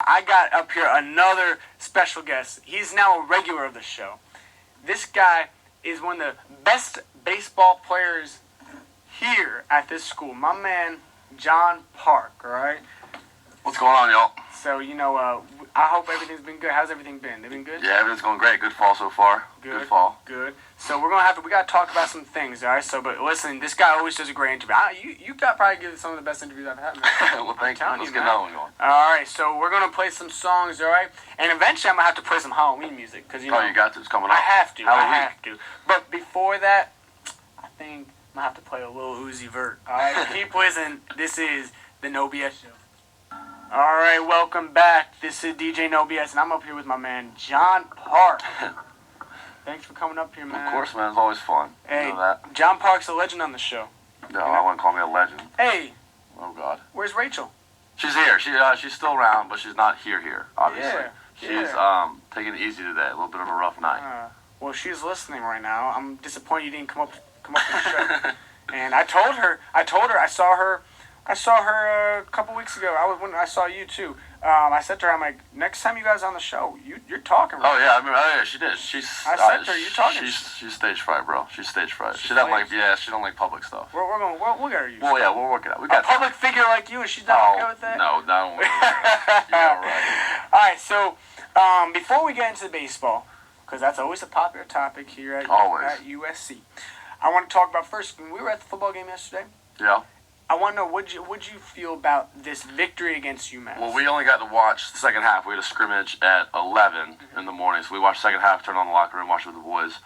I got up here another special guest. He's now a regular of the show. This guy is one of the best baseball players here at this school. My man, John Parke, all right? What's going on, y'all? So, I hope everything's been good. How's everything been? They been good? Yeah, everything's going great. Good fall so far. Good fall. Good. So we got to talk about some things, all right? So, but listen, this guy always does a great interview. You got probably give some of the best interviews I've had, man. Well, thank you. Let's get that one going. All right, so we're going to play some songs, all right? And eventually I'm going to have to play some Halloween music. Cause, you got to. It's coming up. I have to. Halloween. I have to. But before that, I think I'm going to have to play a little Uzi Vert, all right? Keep listening. This is the No BS Show. All right, welcome back. This is DJ No BS, and I'm up here with my man, John Parke. Thanks for coming up here, man. Of course, man. It's always fun. Hey, you know that. John Parke's a legend on the show. No, I wouldn't call me a legend. Hey. Oh, God. Where's Rachel? She's here. She's still around, but she's not here, obviously. She's taking it easy today. A little bit of a rough night. Well, she's listening right now. I'm disappointed you didn't come up to the show. And I told her, I saw her a couple weeks ago. When I saw you too. I said to her, I'm like, next time you guys are on the show, you're talking. Right? Oh yeah, I mean, oh yeah, she did. I said to her, you're talking. She's stage fright, bro. She's stage fright. She don't like public stuff. We'll get her used. Well, yeah, we'll work it out. We got a public figure like you, and she's not okay with that. No, don't worry. Yeah, right. All right, so before we get into the baseball, because that's always a popular topic here at USC, I want to talk about first. When we were at the football game yesterday. Yeah. I want to know, what'd you feel about this victory against UMass? Well, we only got to watch the second half. We had a scrimmage at 11 in the morning, so we watched the second half, turned on the locker room, watched it with the boys.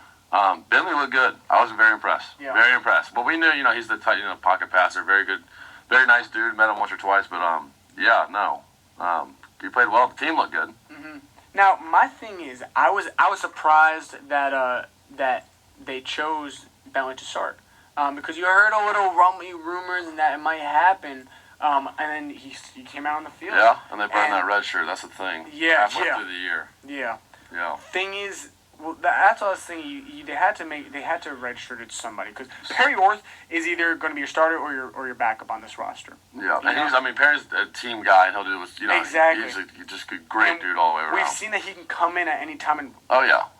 Bentley looked good. I was very impressed. Yeah. Very impressed. But we knew, he's the tight, pocket passer, very good, very nice dude. Met him once or twice, but he played well. The team looked good. Mm-hmm. Now, my thing is, I was surprised that they chose Bentley to start. Because you heard a little rumors and that it might happen, and then he came out on the field. Yeah, and they burned that red shirt. That's the thing. Yeah, halfway through the year. Yeah. Yeah. Thing is, well, that's what I was thinking. They had to redshirted somebody because Perry Orth is either going to be your starter or your backup on this roster. Yeah, and Perry's a team guy, and he'll do exactly. He's just a great dude all the way around. We've seen that he can come in at any time and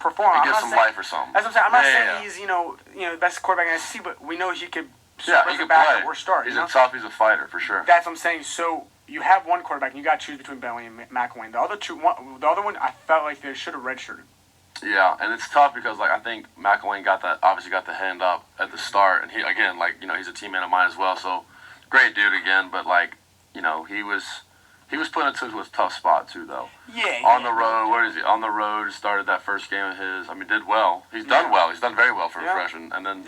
perform. He gives some life or something. That's what I'm saying. I'm not saying he's the best quarterback in the SEC, but we know he could. He can play or start. He's he's a fighter for sure. That's what I'm saying. So you have one quarterback, and you got to choose between Bentley and McElwain. The other one, I felt like they should have redshirted. Yeah, and it's tough because I think McElwain obviously got the hand up at the start, and he again he's a teammate of mine as well. So great dude again, but he was put into a tough spot too though. Yeah. On the road, where is he? On the road, started that first game of his. I mean, did well. He's done well. He's done very well for a freshman, and then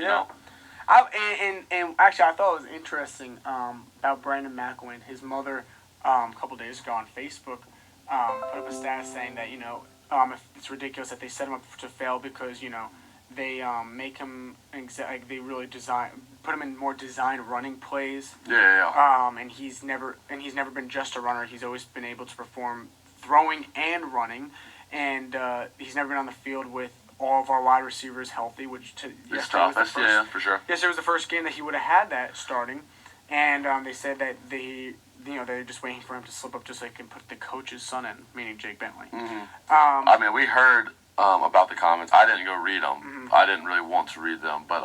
And actually, I thought it was interesting about Brandon McElwain. His mother, a couple days ago on Facebook, put up a status saying that it's ridiculous that they set him up to fail because they make him they really put him in more designed running plays. Yeah. And he's never been just a runner. He's always been able to perform throwing and running, and he's never been on the field with all of our wide receivers healthy, which it's tough. Yeah, for sure. Yesterday was the first game that he would have had that starting, and they said that they're just waiting for him to slip up just so they can put the coach's son in, meaning Jake Bentley. Mm-hmm. We heard about the comments. I didn't go read them. Mm-hmm. I didn't really want to read them, but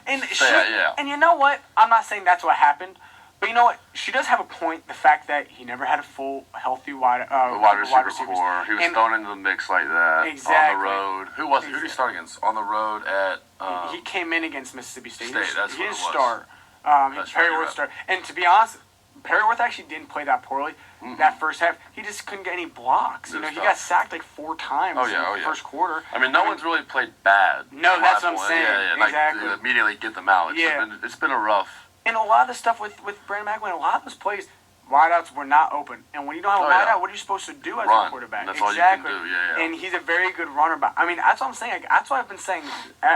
And you know what? I'm not saying that's what happened. But you know what? She does have a point. The fact that he never had a full, healthy wide receiver core. He was thrown into the mix like that. Exactly. On the road. Who did he start against? On the road at... he came in against Mississippi State. That's he what it didn't was. start. Perry Worth started. And to be honest, Perry Worth actually didn't play that poorly. Mm-hmm. That first half, he just couldn't get any blocks. He got sacked like 4 times in the first quarter. I mean, no one's really played bad. No, that's what I'm saying. Yeah, exactly. Like, immediately get them out. It's been a rough... And a lot of the stuff with Brandon McElwain, a lot of those plays, wideouts were not open. And when you don't have a wideout, what are you supposed to do as a quarterback? That's all you can do, And he's a very good runner. But I mean, that's what I'm saying. That's what I've been saying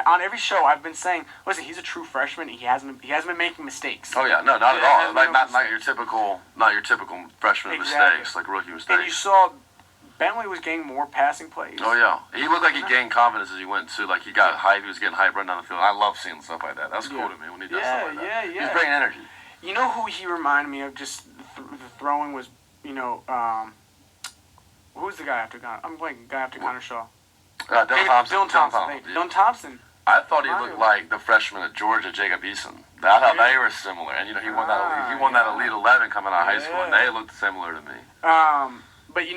on every show. I've been saying, listen, he's a true freshman. He hasn't been making mistakes. Oh yeah, no, not at all. Like not your typical freshman mistakes, like rookie mistakes. And you saw Bentley was getting more passing plays. Oh yeah, he looked like he gained confidence as he went too. Like he got hype. He was getting hype running down the field. I love seeing stuff like that. That's cool to me when he does stuff like that. Yeah. He's bringing energy. You know who he reminded me of? Just the throwing was who's the guy after Connor? I'm blanking. Guy after Connor Shaw. Dylan Thompson. Dylan Thompson. Dylan Thompson. I thought he looked like the freshman at Georgia, Jacob Eason. I thought they were similar, and he won that. He won that Elite 11 coming out of high school, and they looked similar to me. But he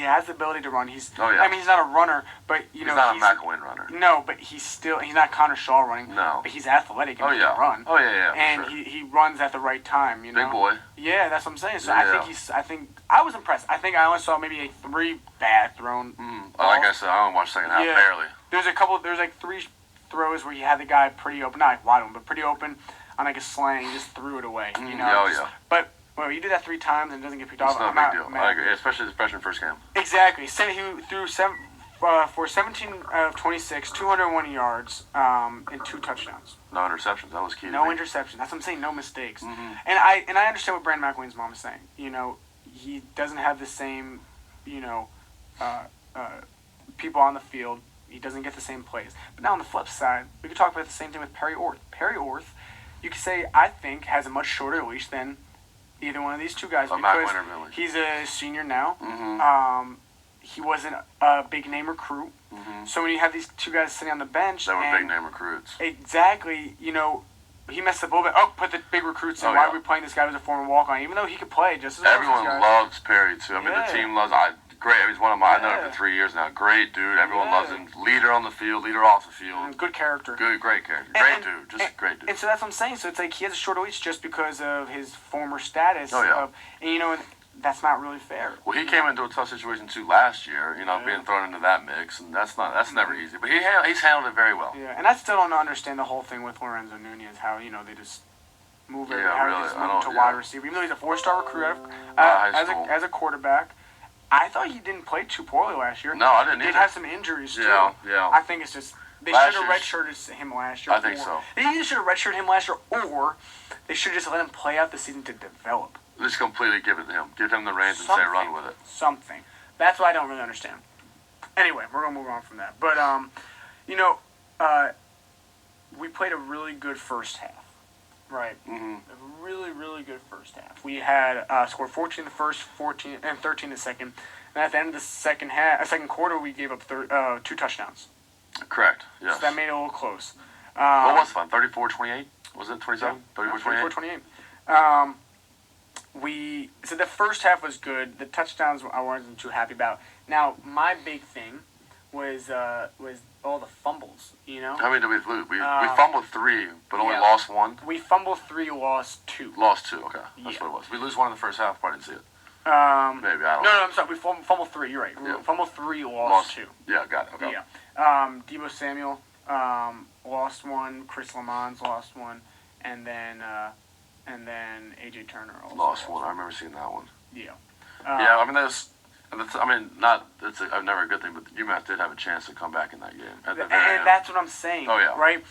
has the ability to run. He's Oh, yeah. I mean, he's not a runner, but he's not a McElwain runner. No, but he's not Connor Shaw running. No, but he's athletic and he can run. Oh yeah, and sure. he runs at the right time. Big boy. Yeah, that's what I'm saying. So I think I was impressed. I think I only saw maybe 3 bad thrown. Like I said, I only watched the second half barely. There's like 3 throws where he had the guy pretty open, not wide open, but pretty open on like a slant. He just threw it away. But well, you do that 3 times and it doesn't get picked off. It's no big deal. I agree, especially his freshman first game. Exactly. He threw for 17 of 26, 201 yards, and 2 touchdowns. No interceptions. That was key. No interceptions. That's what I'm saying. No mistakes. Mm-hmm. And I understand what Bryan McElwain's mom is saying. He doesn't have the same, people on the field. He doesn't get the same plays. But now on the flip side, we could talk about the same thing with Perry Orth. Perry Orth, you could say, I think, has a much shorter leash than either one of these 2 guys because he's a senior now. Mm-hmm. He wasn't a big name recruit. Mm-hmm. So when you have these 2 guys sitting on the bench, they were big name recruits. Exactly. He messed up a little bit. Put the big recruits in. Why are we playing this guy who's a former walk-on? Even though he could play just as well. Everyone loves Perry too. I mean, the team loves. Great. He's one of my. I've known him for 3 years now. Great dude. Everyone loves him. Leader on the field. Leader off the field. Good character. Great character. Great dude. Just a great dude. And so that's what I'm saying. So it's like he has a shorter leash just because of his former status. And that's not really fair. Well, he came into a tough situation too last year. Being thrown into that mix, and that's never easy. But he's handled it very well. Yeah, and I still don't understand the whole thing with Lorenzo Nunez. How they just move to wide receiver, even though he's a 4-star recruit as a quarterback. I thought he didn't play too poorly last year. No, I didn't either. He did have some injuries too. Yeah. I think it's just they should have redshirted him last year. I think so. They either should have redshirted him last year, or they should have just let him play out the season to develop. Just completely give it to him. Give him the reins and say run with it. Something. That's what I don't really understand. Anyway, we're gonna move on from that. But we played a really good first half. Right. Mm-hmm. A really, really good first half. We had scored 14 in the first, 14 and 13 in the second. And at the end of the second quarter, we gave up 2 touchdowns. Correct. Yes. So that made it a little close. What was fun? 34-28? Was it 27? 34-28. So the first half was good. The touchdowns I wasn't too happy about. Now my big thing was all the fumbles. How many did we lose? We fumbled 3, but only lost 1. We fumbled 3, lost 2. Lost 2. Okay, that's what it was. We lose 1 in the first half. Probably didn't see it. Maybe I don't know. No, I'm sorry. We fumbled 3. You're right. Yeah. We fumbled 3, lost 2. Yeah, got it. Okay. Yeah. Debo Samuel lost 1. Chris Lamons lost 1, and then AJ Turner also lost 1. I remember seeing that one. Yeah. I mean that's never a good thing, but UMass did have a chance to come back in that game. At the very end. That's what I'm saying. Oh yeah. Right.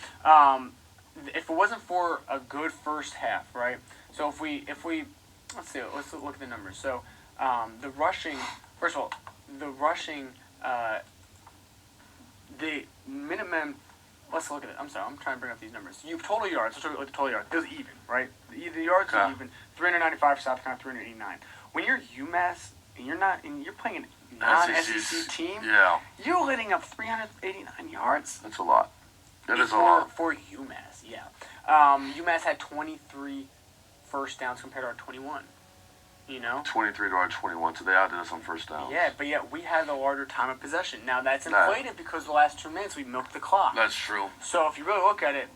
If it wasn't for a good first half, right? So if we let's see, let's look at the numbers. So the rushing, first of all, the minimum. Let's look at it. I'm sorry. I'm trying to bring up these numbers. Total yards. Let's look at the total yards. It was even, right? The yards are even. 395 for South Carolina, 389. When you're UMass and you're playing a non-SEC team, you're letting up 389 yards. That's a lot. That is a lot for UMass. Yeah. UMass had 23 first downs compared to our 21. 23 to our 21, so they outdid us on first downs. Yeah, but yet we had the larger time of possession. Now that's inflated because the last 2 minutes we milked the clock. That's true. So if you really look at it,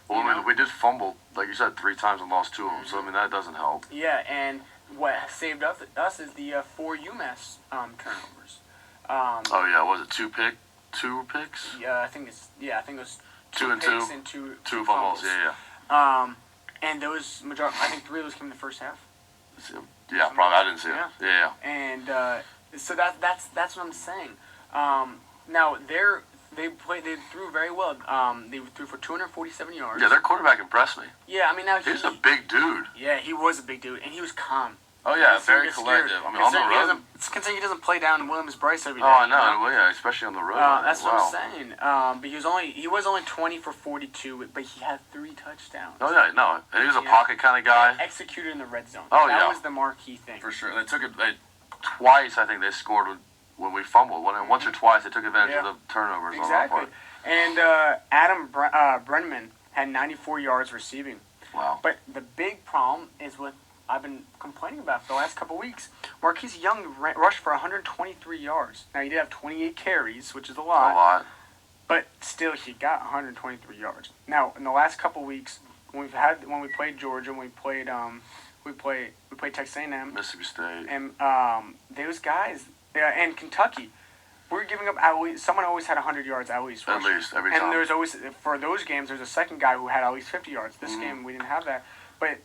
we did fumble, like you said, 3 times and lost 2 of them. So I mean that doesn't help. Yeah, and what saved us is the 4 UMass turnovers. Was it 2 picks? Yeah, I think it was 2 and picks 2 and 2 fumbles. Yeah. And those I think 3 of those came in the first half. Yeah, probably. I didn't see it. Yeah. And so that's what I'm saying. Now they threw very well. They threw for 247 yards. Yeah, their quarterback impressed me. Yeah, I mean now he's a big dude. Yeah, he was a big dude, and he was calm. Oh yeah, So very get scared. collective. I mean, on the road. Considering he doesn't play down Williams-Brice every day. Oh, I know. Well, yeah, especially on the road. That's what I'm saying. But he was only 20 for 42, but he had 3 touchdowns. Oh yeah, no, and he was a pocket kind of guy. Executed in the red zone. Oh that was the marquee thing. For sure. They took it twice. I think they scored when we fumbled. Once or twice, they took advantage of the turnovers. Exactly. On our part. And Adam Brenneman had 94 yards receiving. Wow. But the big problem is what I've been complaining about for the last couple weeks. Marquise Young rushed for 123 yards. Now, he did have 28 carries, which is a lot. But still, he got 123 yards. Now, in the last couple weeks, when we played Georgia, when we played Texas A&M, Mississippi State, and those guys, and Kentucky, we're giving up at least. Someone always had 100 yards at least. At least every time. And there's always, for those games, there's a second guy who had at least 50 yards. This game we didn't have that, but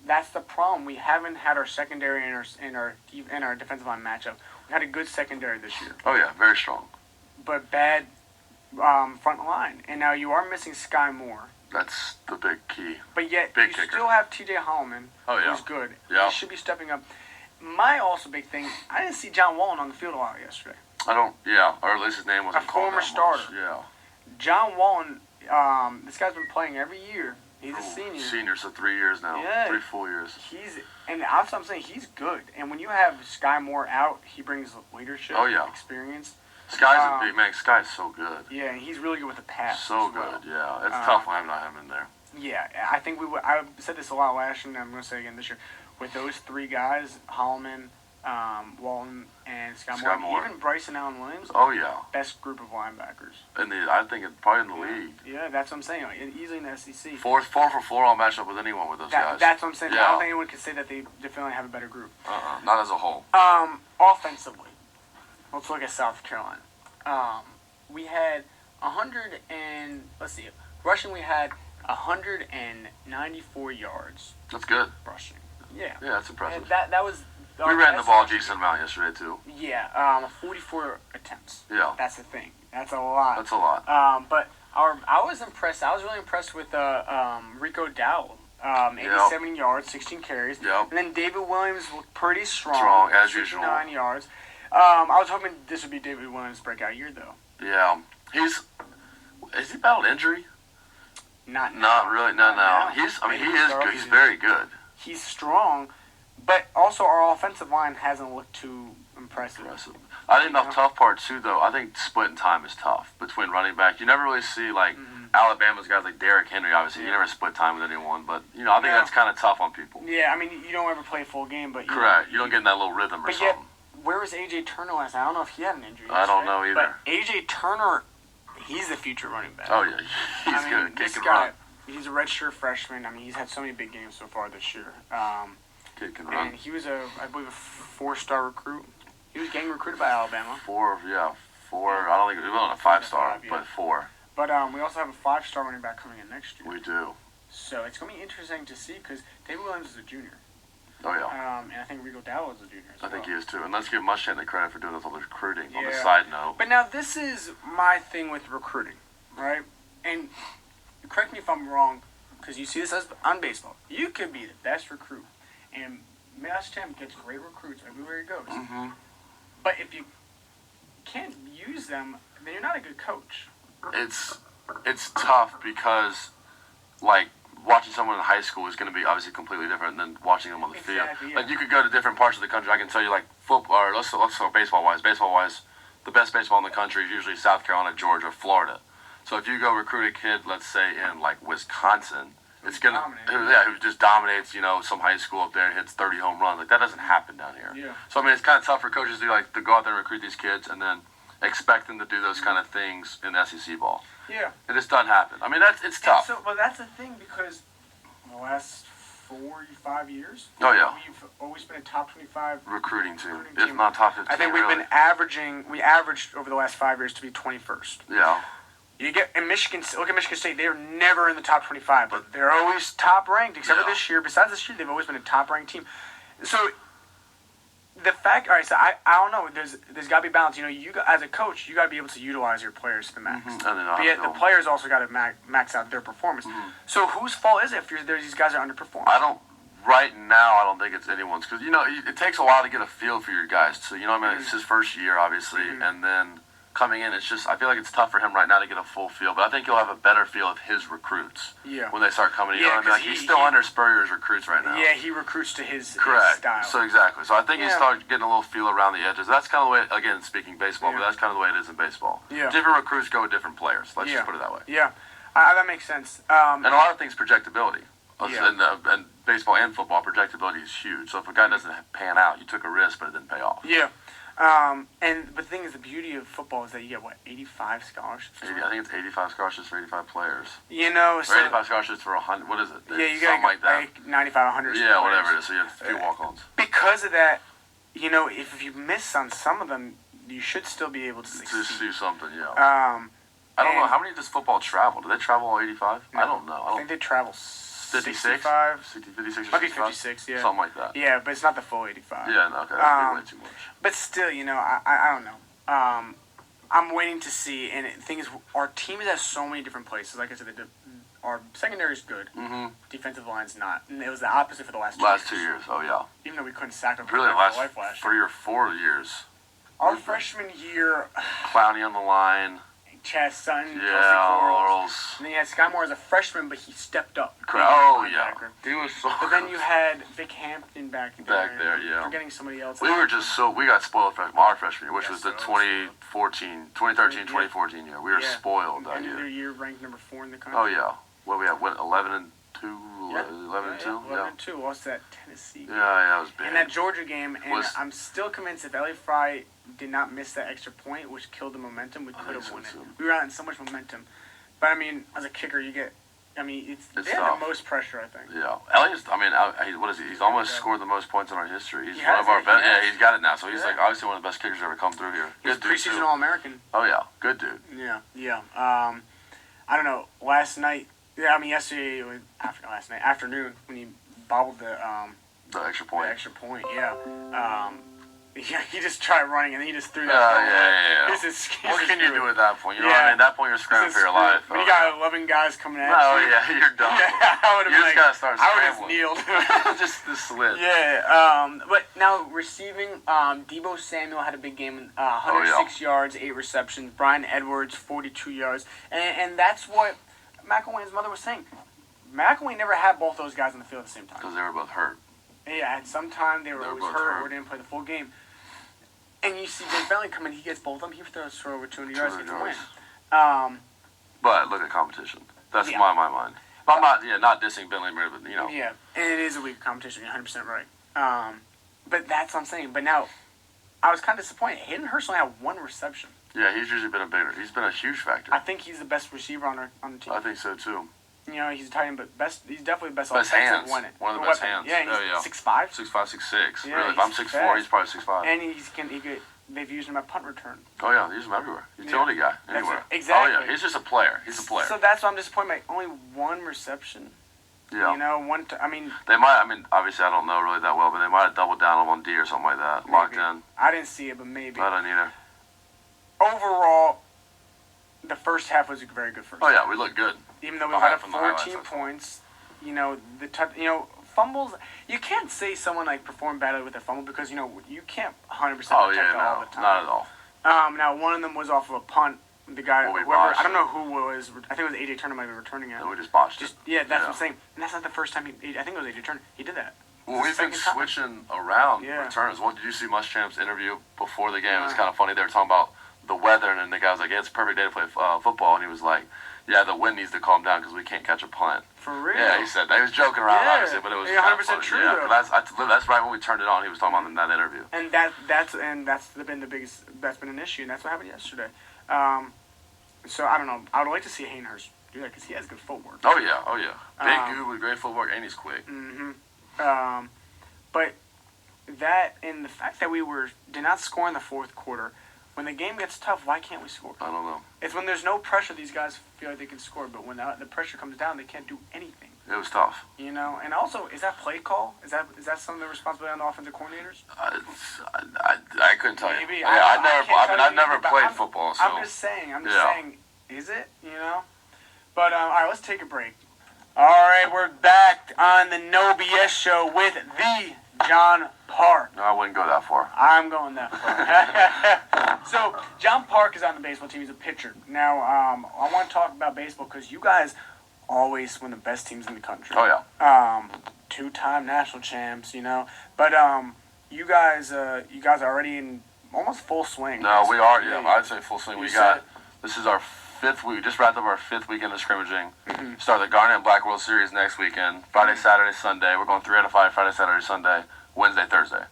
that's the problem. We haven't had our secondary and our defensive line matchup. We had a good secondary this year. Oh yeah, very strong. But bad front line, and now you are missing Sky Moore. That's the big key. But yet big you kicker. still have T.J. Holloman, who's good. Yeah. He should be stepping up. My also big thing, I didn't see John Wallen on the field a lot yesterday. Or at least his name wasn't called. A former starter. Yeah. John Wallen, this guy's been playing every year. He's a senior. Senior, so 3 years now. Yeah. 3 full years. And that's what I'm saying, he's good. And when you have Sky Moore out, he brings leadership, experience. Sky's a big man. Sky's so good. Yeah, and he's really good with the pass. So good, yeah. It's tough when I'm not having him there. Yeah, I think I said this a lot last year, and I'm going to say it again this year. With those 3 guys, Holloman, Walton, and Sky Moore, even Bryce and Allen Williams. Oh yeah. Best group of linebackers. I think it's probably in the league. Yeah, that's what I'm saying. Easily in the SEC. 4 for 4. I'll match up with anyone with those guys. That's what I'm saying. Yeah. I don't think anyone can say that they definitely have a better group. Not as a whole. Offensively, let's look at South Carolina. We had rushing we had 194 yards. That's good. Rushing. Yeah. Yeah, that's impressive. And that was. We ran the ball a decent amount yesterday too. Yeah, 44 attempts. Yeah. That's the thing. That's a lot. That's a lot. But I was impressed. I was really impressed with Rico Dowell. 87 yards, 16 carries. Yep. And then David Williams looked pretty strong. Strong, as usual. 9 yards. I was hoping this would be David Williams' breakout year, though. Yeah. Has he battled injury? Not really. No. He is good. He's very good. He's strong, but also our offensive line hasn't looked too impressive. I think the tough part, too, though, I think splitting time is tough between running back. You never really see, Alabama's guys like Derrick Henry, obviously. You never split time with anyone. But, I think that's kind of tough on people. Yeah, I mean, you don't ever play a full game. But Correct. You don't get in that little rhythm or something. Where was A.J. Turner last night? I don't know if he had an injury. I don't know either. But A.J. Turner, he's the future running back. Oh, yeah. He's good. This guy, he's a redshirt freshman. I mean, he's had so many big games so far this year. Kid can run. And he was, I believe, a 4-star recruit. He was getting recruited by Alabama. 4. I don't think he was a 5-star, but 4. But we also have a 5-star running back coming in next year. We do. So it's going to be interesting to see because David Williams is a junior. Oh, yeah. And I think Rico Dowell is a junior as well. I think he is, too. And let's give Muschamp the credit for doing this all the recruiting on the side note. But now this is my thing with recruiting, right? And correct me if I'm wrong, because you see this on baseball. You could be the best recruit. And Muschamp gets great recruits everywhere he goes. Mm-hmm. But if you can't use them, then you're not a good coach. It's tough because, watching someone in high school is going to be obviously completely different than watching them on the field. Yeah. You could go to different parts of the country. I can tell you, football, or let's go baseball-wise. Baseball-wise, the best baseball in the country is usually South Carolina, Georgia, Florida. So if you go recruit a kid, let's say in Wisconsin, it's gonna who just dominates some high school up there and hits 30 home runs. That doesn't happen down here. Yeah. So I mean, it's kind of tough for coaches to go out there and recruit these kids and then expect them to do those kind of things in SEC ball. Yeah. It just doesn't happen. I mean, it's tough. But that's the thing because in the last 4 or 5 years, we've always been a top 25 recruiting team, if not top 15. I think we've been averaged over the last 5 years to be 21st. Yeah. You get in Michigan. Look at Michigan State. They're never in the top 25, but they're always top ranked. Except for this year. Besides this year, they've always been a top ranked team. So the fact, all right. So I don't know. There's got to be balance. You as a coach, you got to be able to utilize your players to the max. Mm-hmm. But yet the players also got to max out their performance. Mm-hmm. So whose fault is it if these guys are underperforming? right now, I don't think it's anyone's. Because, it takes a while to get a feel for your guys. So, it's his first year, obviously. And then coming in, it's just, I feel like it's tough for him right now to get a full feel. But I think he'll have a better feel of his recruits when they start coming in. You know what I mean? Like, he's still under Spurrier's recruits right now. Yeah, he recruits to his style. So, exactly. So, I think he started getting a little feel around the edges. That's kind of the way, again, speaking baseball, but that's kind of the way it is in baseball. Yeah. Different recruits go with different players. Let's just put it that way. Yeah. That makes sense. And a lot of things, projectability. And baseball and football, projectability is huge. So if a guy doesn't pan out, you took a risk, but it didn't pay off. Yeah. But the thing is, the beauty of football is that you get, 85 scholarships? I think it's 85 scholarships for 85 players. So... Or 85 scholarships for 100, what is it? Yeah, you got something like that. 95, 100 Yeah, players. whatever it is. So you have a few walk-ons. Because of that, if you miss on some of them, you should still be able to succeed. Just do something, I don't know. How many does football travel? Do they travel all 85? No, I don't know. I think they travel 56? 65? 56 or Might be 65? 56, yeah. Something like that. Yeah, but it's not the full 85. Yeah, no, okay. That's way too much. But still, I don't know. I'm waiting to see. And the thing is, our team is at so many different places. Like I said, our secondary is good. Mm-hmm. Defensive line's not. And it was the opposite for the last 2 years. Oh, yeah. Even though we couldn't sack them Really, the last last 3 or 4 years. Our freshman year... Clowney on the line. Chaz Sutton, yeah, Laurels. And then you had Sky Moore as a freshman, but he stepped up. Oh, yeah. He was so But then you had Vic Hampton back there. Yeah. Forgetting somebody else. We got spoiled our freshman year, which was the 2013-2014 year. We were spoiled that year. Another year ranked number 4 in the country. Oh, yeah. What we had, 11-2? 11-2? 11-2. Lost that Tennessee. Yeah, it was big. In that Georgia game, and I'm still convinced if Ellie Fry did not miss that extra point, which killed the momentum, we could have won it. We were out in so much momentum. But, as a kicker, they have the most pressure, I think. Yeah. Elliott's, what is he? He's almost scored the most points in our history. He's one of our best. Yeah, he's got it now. So he's obviously one of the best kickers ever come through here. He's preseason All-American. Oh, yeah. Good dude. Yeah. I don't know. Last night, yesterday, afternoon, when he bobbled the extra point. The extra point, he just tried running and then he just threw that. Yeah. What can you do at that point? You know what I mean? At that point, you're scrambling for your life. When you got 11 guys coming at you. Oh, yeah, you're done. You just got to start scrambling. I would have kneeled. just slid. Yeah. But now receiving, Debo Samuel had a big game. 106 yards, 8 receptions. Bryan Edwards, 42 yards. And that's what McElwain's mother was saying. McElwain never had both those guys on the field at the same time. Because they were both hurt. Yeah, at some time they were always hurt or didn't play the full game. And you see Jake Bentley come in, he gets both of them. He throws for over 200 yards, gets a win. But look at competition. That's my mind. I'm not dissing Bentley, but Yeah, and it is a weak competition. You're 100% right. But that's what I'm saying. But now, I was kind of disappointed. Hayden Hurst only had 1 reception. Yeah, he's usually been he's been a huge factor. I think he's the best receiver on the team. I think so too. He's a tight end, but he's definitely the best hands. One of the best hands. Yeah, he's 6'5". 6'5", 6'6". Yeah, really, if I'm 6'4", he's probably 6'5". And they've used him at punt return. Oh yeah, they use him everywhere. Utility guy, anywhere. Exactly. Oh yeah, he's just a player. He's a player. So that's why I'm disappointed. Only 1 reception. Yeah. They might. Obviously, I don't know really that well, but they might have doubled down on 1D or something like that. Maybe. Locked in. I didn't see it, but maybe. I don't either. Overall, the first half was a very good first. Oh yeah, we looked good. Even though we had 14 points, fumbles. You can't say someone performed badly with a fumble because you can't 100% protect all the time. Not at all. Now one of them was off of a punt. The guy, I don't know who was. I think it was AJ Turner might be returning it. And we just botched it. Yeah, that's what I'm saying. And that's not the first time I think it was AJ Turner. He did that. Well, we've been switching around returns. Did you see Muschamp's interview before the game? It was kind of funny. They were talking about the weather, and then the guy was like, "Yeah, it's a perfect day to play football." And he was like, "Yeah, the wind needs to calm down because we can't catch a punt." For real? Yeah, he said that. He was joking around, obviously, but it was 100% true. Yeah, that's right when we turned it on. He was talking about in that interview. And that's been the biggest. That's been an issue, and that's what happened yesterday. So I don't know. I would like to see Hayden Hurst do that because he has good footwork. Oh yeah. Big dude with great footwork, and he's quick. But that and the fact that we did not score in the fourth quarter. When the game gets tough, why can't we score? I don't know. It's when there's no pressure, these guys feel like they can score. But when the pressure comes down, they can't do anything. It was tough. And also, is that play call? Is that some of the responsibility on the offensive coordinators? I couldn't tell you. Maybe. Yeah, I've never played football. So. I'm just saying. Is it? But all right, let's take a break. All right, we're back on the No BS show with the John Parke. No, I wouldn't go that far. I'm going that far. So, John Parke is on the baseball team. He's a pitcher. Now, I want to talk about baseball because you guys always win the best teams in the country. Oh, yeah. 2-time national champs, you know. But you guys are already in almost full swing. No, we are. Yeah, I'd say full swing. This is our 5th week. We just wrapped up our 5th weekend of scrimmaging. Mm-hmm. Start the Garnet and Black World Series next weekend. Friday, Saturday, Sunday. We're going 3 out of 5. Friday, Saturday, Sunday. Wednesday, Thursday.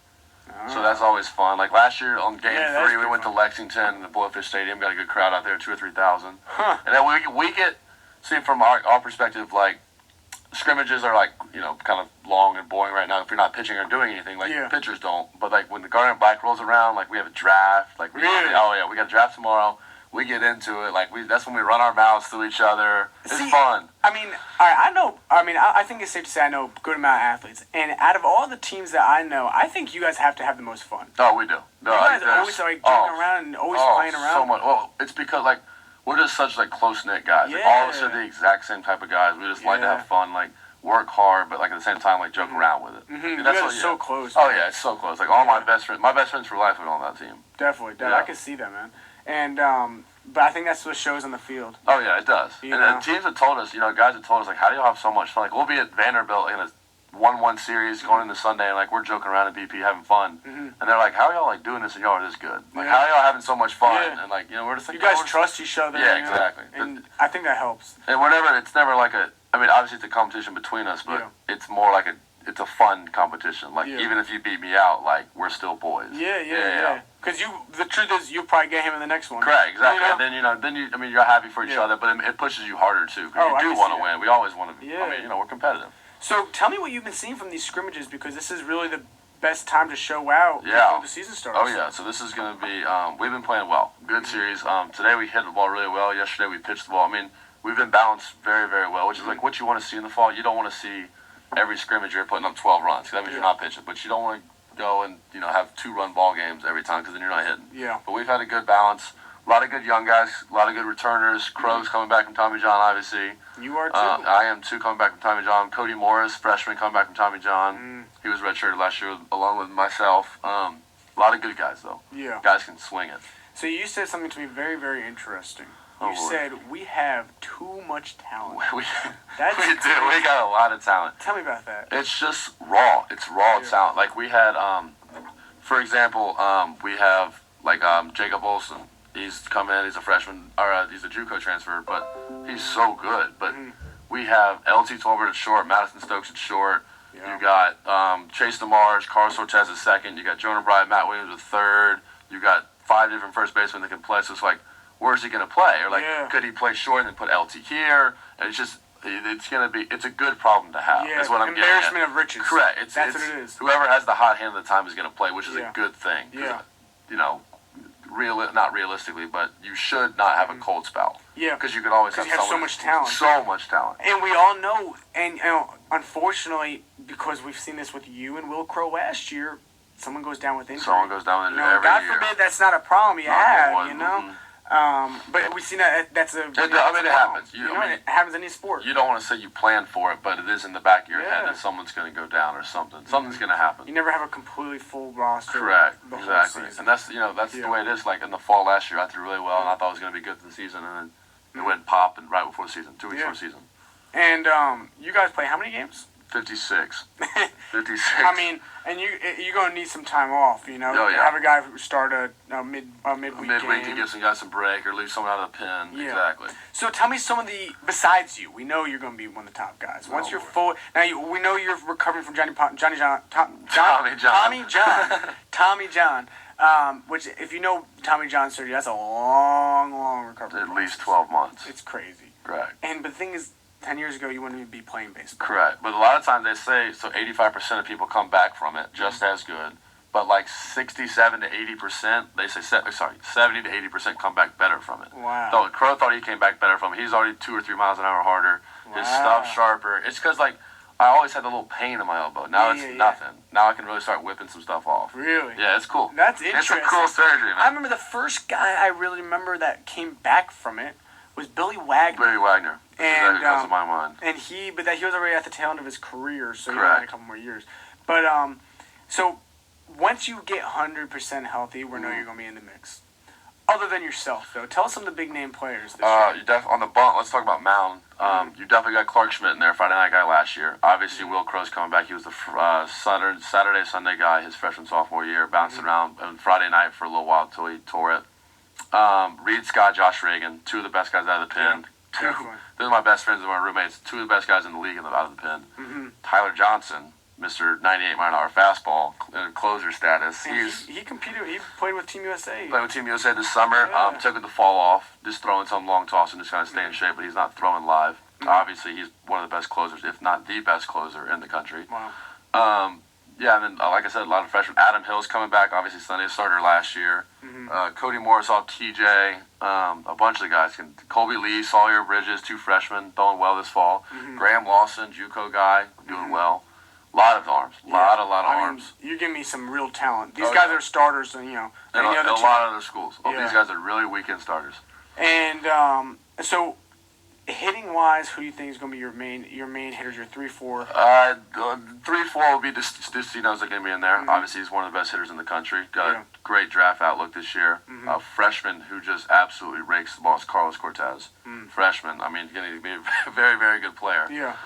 So that's always fun. Like last year on game 3, we went to Lexington, the Blowfish Stadium. Got a good crowd out there, 2,000 or 3,000. Huh. And then we get, see from our perspective, like scrimmages are like, you know, kind of long and boring right now if you're not pitching or doing anything. Like pitchers don't. But like when the Garnet and Black rolls around, like we have a draft. Like we got a draft tomorrow. We get into it. Like that's when we run our mouths to each other. It's fun. I mean, I think it's safe to say I know a good amount of athletes. And out of all the teams that I know, I think you guys have to have the most fun. Oh, we do. No, you guys always like joking around and always playing around. So much. Well, it's because like we're just such like close knit guys. Like, all of us are the exact same type of guys. We just like to have fun, like work hard, but like at the same time like joke around with it. Mm-hmm. That's what, so close. Oh yeah, it's so close. Like all my best friends for life are on that team. Definitely. I can see that, man. And but I think that's what shows on the field. Oh yeah, it does. And the teams have told us, you know, guys have told us like, how do y'all have so much fun? Like we'll be at Vanderbilt in a 1-1 series going into Sunday, and like we're joking around at BP having fun, and they're like, how are y'all like doing this and y'all are this good? Like how are y'all having so much fun? And like, you know, we're just like, you guys trust each other. Yeah, exactly. And I think that helps. And it's never like I mean, obviously it's a competition between us, but it's more like it's a fun competition. Like even if you beat me out, like we're still boys. Yeah. Because the truth is, you'll probably get him in the next one. Correct, exactly. You know? And then I mean, you're happy for each other, but it pushes you harder too. Because you do want to win. We always want to. I mean, you know, we're competitive. So tell me what you've been seeing from these scrimmages, because this is really the best time to show out before the season starts. Oh yeah. So this is going to be. We've been playing well. Good series. Today we hit the ball really well. Yesterday we pitched the ball. I mean, we've been balanced very, very well, which is like what you want to see in the fall. You don't want to see every scrimmage you're putting up 12 runs. That means you're not pitching. But you don't want to go and, you know, have 2-run ball games every time because then you're not hitting. Yeah. But we've had a good balance. A lot of good young guys. A lot of good returners. Crow's coming back from Tommy John, obviously. You are too. I am too, coming back from Tommy John. Cody Morris, freshman, coming back from Tommy John. He was redshirted last year along with myself. A lot of good guys, though. Yeah. Guys can swing it. So you said something to me very, very interesting. You said we have too much talent. We do. We got a lot of talent. Tell me about that. It's just raw. It's raw talent. Like we had, for example, we have like Jacob Olson. He's come in. He's a freshman, or he's a JUCO transfer, but he's so good. But we have LT Tolbert at short, Madison Stokes at short. Yeah. You got Chase DeMars, Carlos Ortez at second. You got Jonah Bryan, Matt Williams at third. You got 5 different first basemen that can play. So it's like, where's he going to play? Or like, could he play short and then put LT here? And it's just, it's a good problem to have. Yeah, that's what I'm getting at. Embarrassment of riches. Correct. That's what it is. Whoever has the hot hand at the time is going to play, which is a good thing. Yeah. You know, not realistically, but you should not have a cold spell. Yeah. Because you could always have so much talent. So much talent. And we all know, and you know, unfortunately, because we've seen this with you and Will Crow last year, someone goes down with injury. Someone goes down with injury every God year. God forbid that's not a problem you have, you know? But we see that that's a. It happens. It happens in any sport. You don't want to say you plan for it, but it is in the back of your head that someone's going to go down or something. Something's going to happen. You never have a completely full roster. Correct. Exactly. And that's the way it is. Like in the fall last year, I threw really well, and I thought it was going to be good for the season, and then it went pop and right before the season, 2 weeks before the season. And you guys play how many games? 56. 56. I mean, and you're going to need some time off, you know? Oh, yeah. Have a guy start a midweek game. to give some guys some break or leave someone out of the pen. Yeah. Exactly. So tell me some of besides you, we know you're going to be one of the top guys. Once you're full, now we know you're recovering from Tommy John. Which, if you know Tommy John surgery, that's a long, long recovery. At least 12 months. It's crazy. Correct. But the thing is, 10 years ago, you wouldn't even be playing baseball. Correct. But a lot of times they say, 85% of people come back from it just as good. But like 67 to 80%, they say, 70 to 80% come back better from it. Wow. So Crow thought he came back better from it. He's already 2 or 3 miles an hour harder. Wow. His stuff sharper. It's because like I always had a little pain in my elbow. Now it's nothing. Now I can really start whipping some stuff off. Really? Yeah, it's cool. That's interesting. It's a cool surgery, man. I remember the first guy I really remember that came back from it was Billy Wagner. Billy Wagner. And that comes to my mind. And he was already at the tail end of his career, so he Correct. had a couple more years. But so once you get 100% healthy, we know you're gonna be in the mix. Other than yourself, though, tell us some of the big name players this year. On the bunt, let's talk about Mound. You definitely got Clark Schmidt in there, Friday night guy last year. Obviously, Will Crow's coming back. He was the Saturday, Sunday guy his freshman, sophomore year, bouncing around on Friday night for a little while until he tore it. Reed Scott, Josh Reagan, two of the best guys out of the pen. They're my best friends and my roommates. Two of the best guys in the league out of the pen. Tyler Johnson, Mr. 98 mile-an-hour fastball, closer status. He competed. He played with Team USA. Played with Team USA this summer. Yeah. Took it to fall off, just throwing some long toss and just kind of stay in shape, but he's not throwing live. Obviously, he's one of the best closers, if not the best closer in the country. Wow. Yeah, and then, like I said, a lot of freshmen. Adam Hill's coming back, obviously Sunday starter last year. Cody Morris, TJ, a bunch of the guys. Colby Lee, Sawyer Bridges, two freshmen, throwing well this fall. Graham Lawson, JUCO guy, doing well. A lot of arms. A lot of arms. You're giving me some real talent. These guys are starters, and a lot of other schools. These guys are really weekend starters. And so, hitting wise, who do you think is going to be your main hitters? Your 3-4. 3-4 will be Destino's going to be in there. Obviously, he's one of the best hitters in the country. Got a great draft outlook this year. A freshman who just absolutely rakes the ball is Carlos Cortez. Freshman. I mean, going to be a very, very good player. Yeah.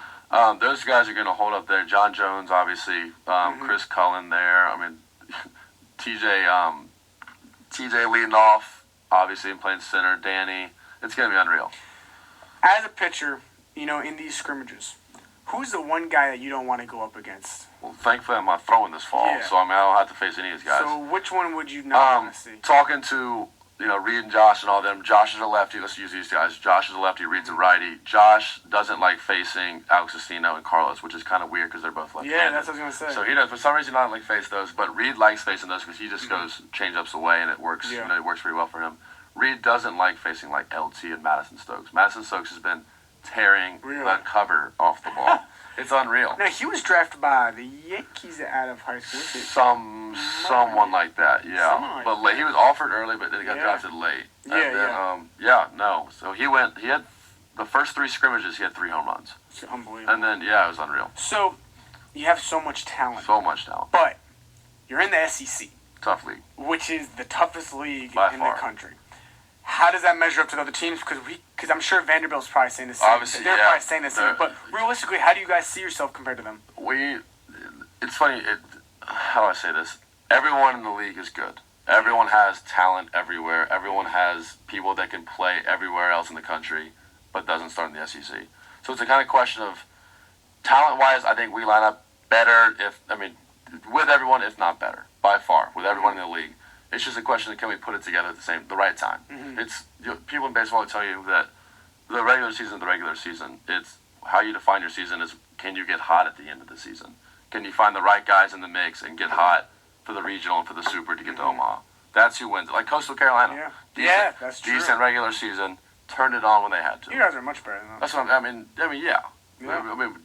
Those guys are going to hold up there. John Jones, obviously. Chris Cullen there. I mean, TJ leading off, obviously, and playing center. Danny. It's going to be unreal. As a pitcher, in these scrimmages, who's the one guy that you don't want to go up against? Well, thankfully, I'm not throwing this fall, so I don't have to face any of these guys. So which one would you not want to see? Talking to Reed and Josh and all them. Josh is a lefty. Let's use these guys. Josh is a lefty. Reed's a righty. Josh doesn't like facing Alex Destino and Carlos, which is kind of weird because they're both left-handed. Yeah, that's what I was going to say. So he does. For some reason, not like face those, but Reed likes facing those because he just goes change-ups away and it works. Yeah. It works pretty well for him. Reed doesn't like facing like LT and Madison Stokes. Madison Stokes has been tearing the cover off the ball. It's unreal. Now, he was drafted by the Yankees out of high school. Someone like that, yeah. But he was offered early, but then he got drafted late. No. So he had the first 3 scrimmages, he had 3 home runs. It's unbelievable. And then, it was unreal. So, you have so much talent. But you're in the SEC. Tough league. Which is the toughest league by in far. the country. How does that measure up to the other teams? Because I'm sure Vanderbilt's probably saying the same. Obviously, they're probably saying the same. But realistically, how do you guys see yourself compared to them? It's funny. How do I say this? Everyone in the league is good. Everyone has talent everywhere. Everyone has people that can play everywhere else in the country, but doesn't start in the SEC. So it's a kind of question of talent-wise. I think we line up better with everyone, if not better, by far, with everyone in the league. It's just a question of can we put it together at the right time. It's people in baseball will tell you that the regular season is the regular season. It's how you define your season is can you get hot at the end of the season? Can you find the right guys in the mix and get hot for the regional and for the super to get to Omaha? That's who wins. Like Coastal Carolina. Yeah, that's true. Decent regular season, turned it on when they had to. You guys are much better than that. That's what I mean, yeah.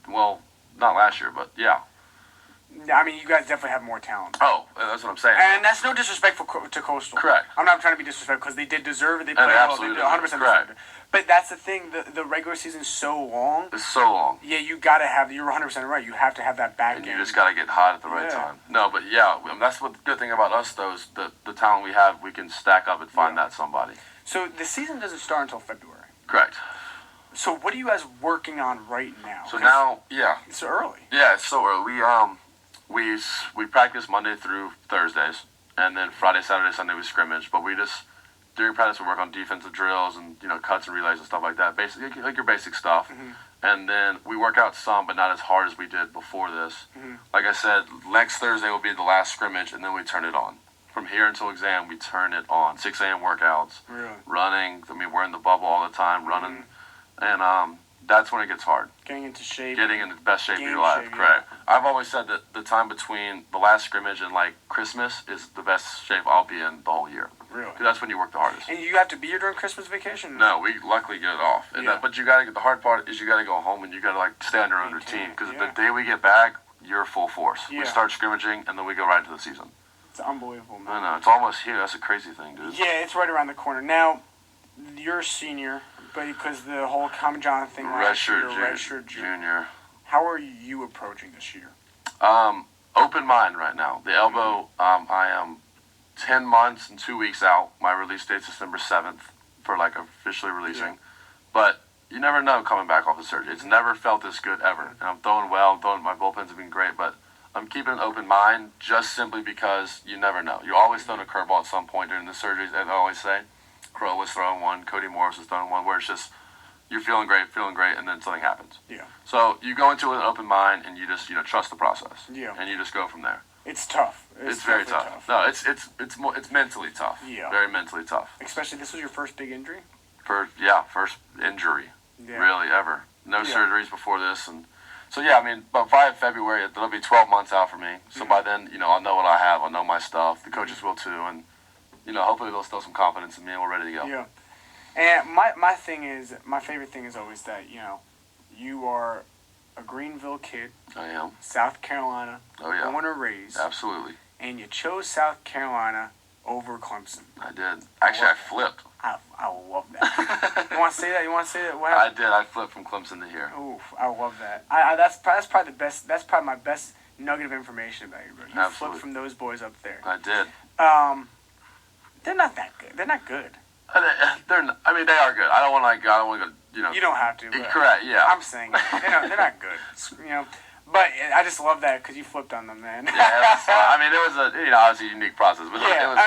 Well, not last year, but yeah. I mean, you guys definitely have more talent. Oh, that's what I'm saying. And that's no disrespect to Coastal. Correct. I'm not trying to be disrespectful because they did deserve it. They played well. They did 100% deserve it. But that's the thing. The regular season is so long. It's so long. Yeah, you got to have. You're 100% right. You have to have that back end. And you just got to get hot at the right time. No, but that's what the good thing about us though is the talent we have. We can stack up and find that somebody. So the season doesn't start until February. Correct. So what are you guys working on right now? So now, it's early. Yeah, it's so early. We practice Monday through Thursdays, and then Friday, Saturday, Sunday we scrimmage. But we just during practice we work on defensive drills and cuts and relays and stuff like that. Basically, like your basic stuff. And then we work out some, but not as hard as we did before this. Like I said, next Thursday will be the last scrimmage, and then we turn it on. From here until exam, we turn it on. 6 a.m. workouts, running. I mean, we're in the bubble all the time, running, and that's when it gets hard. Getting into shape. Getting in the best shape of your life, correct. I've always said that the time between the last scrimmage and, Christmas is the best shape I'll be in the whole year. Really? Because that's when you work the hardest. And you have to be here during Christmas vacation? No, we luckily get it off. But you got to get the hard part is you got to go home and you got to, stay on your own routine. Because the day we get back, you're full force. We start scrimmaging, and then we go right into the season. It's unbelievable, man. I know. It's almost here. That's a crazy thing, dude. Yeah, it's right around the corner. Now, you're a senior. But because the whole Tom John thing last year, redshirt junior. How are you approaching this year? Open mind right now. The elbow, I am 10 months and 2 weeks out. My release date's December 7th for like officially releasing. Yeah. But you never know coming back off the surgery. It's never felt this good ever. And I'm throwing well. My bullpens have been great, but I'm keeping an open mind just simply because you never know. You're always throwing a curveball at some point during the surgeries, as I always say. Crow was throwing one, Cody Morris was throwing one, where it's just you're feeling great, and then something happens. Yeah. So you go into it with an open mind, and you just trust the process. Yeah. And you just go from there. It's tough. It's very tough. No, it's mentally tough. Yeah. Very mentally tough. Especially this was your first big injury. First injury. Yeah. Really ever. No surgeries before this, and so yeah. I mean, by February it'll be 12 months out for me. So by then, I'll know what I have. I'll know my stuff. The coaches will too, and hopefully they'll still some confidence in me, and we're ready to go. Yeah. And my favorite thing is always that you are a Greenville kid. I am. South Carolina. Oh yeah. Born and raised. Absolutely. And you chose South Carolina over Clemson. I did. Actually, I flipped. I love that. You want to say that? What I did. I flipped from Clemson to here. Oof, I love that. That's probably the best. That's probably my best nugget of information about you, bro. You flipped from those boys up there. I did. They're not that good. They're not good. They are good. I don't want to go. You don't have to. But correct. Yeah. I'm saying they're not good. But I just love that because you flipped on them, man. Yeah, it was a obviously unique process, but it was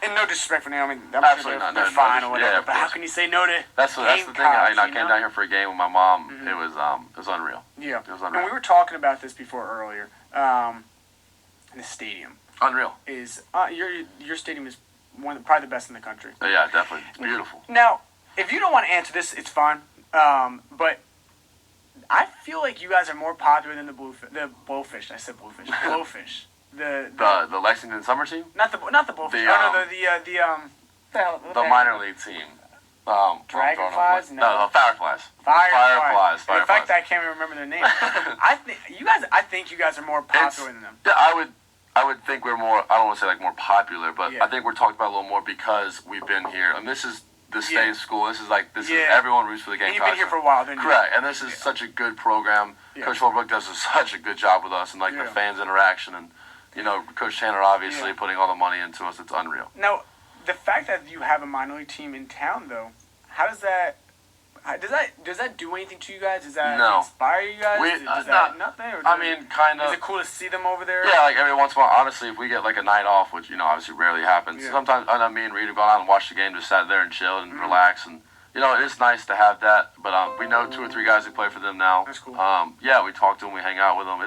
and no disrespect for them. I'm absolutely sure they're fine or whatever. Yeah, but how can you say no to? That's the thing. I came down here for a game with my mom. Mm-hmm. It was unreal. Yeah, it was unreal. And we were talking about this before earlier. The stadium. Unreal. Is your stadium is probably the best in the country. Yeah, definitely. It's beautiful. Now, if you don't want to answer this, it's fine. But I feel like you guys are more popular than the Blowfish. I said Bluefish. Blowfish. The Lexington summer team? Not the Blowfish. The minor league team. Dragonflies? No, Fireflies. Fireflies. In fact, I can't even remember their name. I think you guys are more popular than them. Yeah, I would think we're more. I don't want to say like more popular, but I think we're talked about a little more because we've been here, and this is the state school. This is everyone roots for the Gamecocks. And you've been here for a while, didn't you? Correct, and this is such a good program. Yeah. Coach Holbrook does such a good job with us, and the fans interaction, and Coach Tanner obviously putting all the money into us. It's unreal. Now, the fact that you have a minor league team in town, though, how does that? Does that do anything to you guys? Does that inspire you guys? Nothing? Kind of. Is it cool to see them over there? Yeah, like every once in a while. Honestly, if we get like a night off, which obviously rarely happens, sometimes I know me and Reed have gone out and watched the game, just sat there and chilled and relax, and it is nice to have that. But we know 2 or 3 guys who play for them now. That's cool. We talk to them, we hang out with them.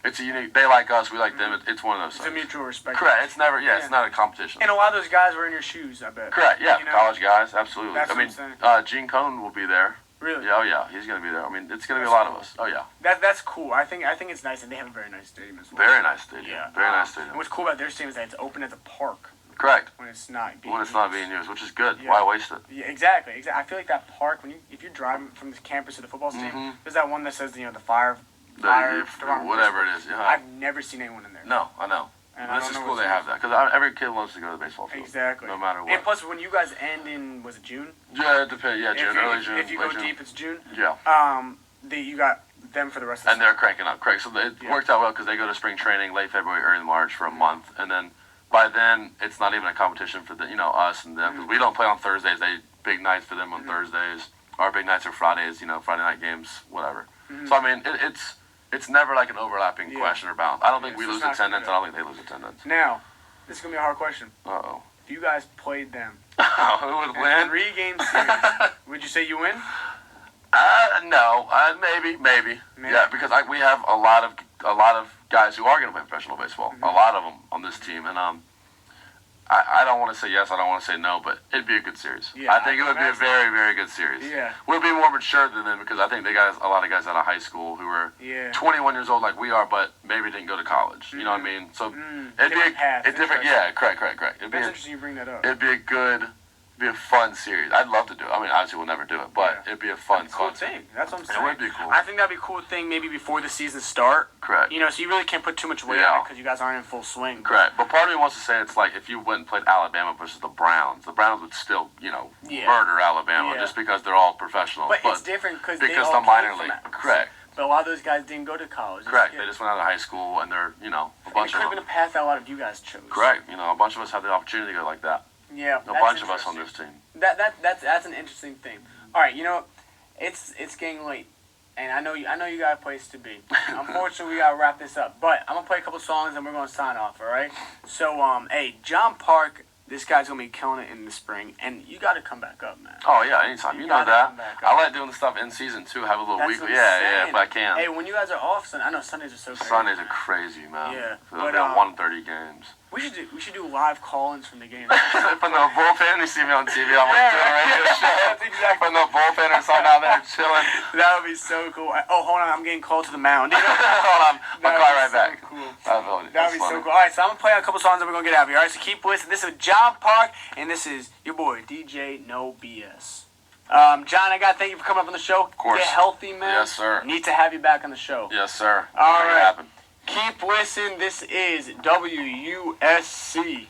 It's a unique. They like us, we like them. It's one of those things. It's a mutual respect. Correct. It's never. It's not a competition. And a lot of those guys were in your shoes, I bet. Correct. Yeah. College guys, absolutely. That's what I'm saying. Gene Cohn will be there. Really? Yeah. Oh yeah. He's gonna be there. It's gonna be a lot of us. Oh yeah. That's cool. I think it's nice, and they have a very nice stadium as well. Very nice stadium. Yeah. Very nice stadium. And what's cool about their stadium is that it's open as a park. Correct. When it's not being used, which is good. Yeah. Why waste it? Yeah, exactly. I feel like that park, if you're driving from the campus to the football stadium, there's that one that says the fire whatever it is. Yeah. I've never seen anyone in there. No, I know. And this is cool they have that because every kid wants to go to the baseball field. Exactly. No matter what. And plus, when you guys end in, was it June? Yeah, it depends. Yeah, June, early June. If you go deep, it's June. Yeah. You got them for the rest of the season. And they're cranking up. Correct. So it worked out well because they go to spring training late February, early March for a month, and then by then it's not even a competition for us and them because we don't play on Thursdays. Big nights for them on Thursdays. Our big nights are Fridays. Friday night games, whatever. So it's never like an overlapping question or balance. I don't think we lose attendance. I don't think they lose attendance. Now, this is gonna be a hard question. Uh-oh. If you guys played them, who would win? 3-game series. Would you say you win? No. Maybe. Yeah, because we have a lot of guys who are gonna play professional baseball. A lot of them on this team, and I don't want to say yes, I don't want to say no, but it'd be a good series. Yeah, I think it would be a very, very good series. Yeah. We'll be more mature than them because I think they got a lot of guys out of high school who were 21 years old like we are, but maybe didn't go to college. You know what I mean? So it'd be a different. Yeah, correct. That's interesting you bring that up. It'd be a good be a fun series. I'd love to do it. I mean, obviously we'll never do it, but it'd be a fun thing. That's what I'm saying. It would be cool. I think that'd be a cool thing maybe before the season start. Correct. You know, so you really can't put too much weight on it because you guys aren't in full swing. Correct. But part of me wants to say it's like if you went and played Alabama versus the Browns would still, murder Alabama just because they're all professional. But it's different because the minor league. Correct. But a lot of those guys didn't go to college. Correct. They just went out of high school and they're, a bunch of them. It could have been a path that a lot of you guys chose. Correct. A bunch of us have the opportunity to go like that. Yeah. A bunch of us on this team. That's an interesting thing. All right, it's getting late, and I know you got a place to be. Unfortunately, we gotta wrap this up. But I'm gonna play a couple songs and we're gonna sign off. All right. So hey, John Parke. This guy's gonna be killing it in the spring, and you got to come back up, man. Oh yeah, anytime. You know that. I like doing the stuff in season too. Have a little week. Yeah, if I can. Hey, when you guys are off, I know Sundays are so crazy. Sundays are crazy, man. Yeah, but 1:30 games. We should do live call-ins from the game. From the bullpen, you see me on TV. I'm like doing a radio show. That's exactly. From the bullpen or something out there chilling. That would be so cool. Oh, hold on, I'm getting called to the mound. Hold on, I'll call right back. Cool. That would be so cool. All right, so I'm gonna play a couple songs and we're gonna get out of here. All right, so keep listening. This is John Parke, and this is your boy DJ No BS. John, I gotta thank you for coming up on the show. Of course. Get healthy, man. Yes, sir. Need to have you back on the show. Yes, sir. All right. Keep listening. This is WUSC.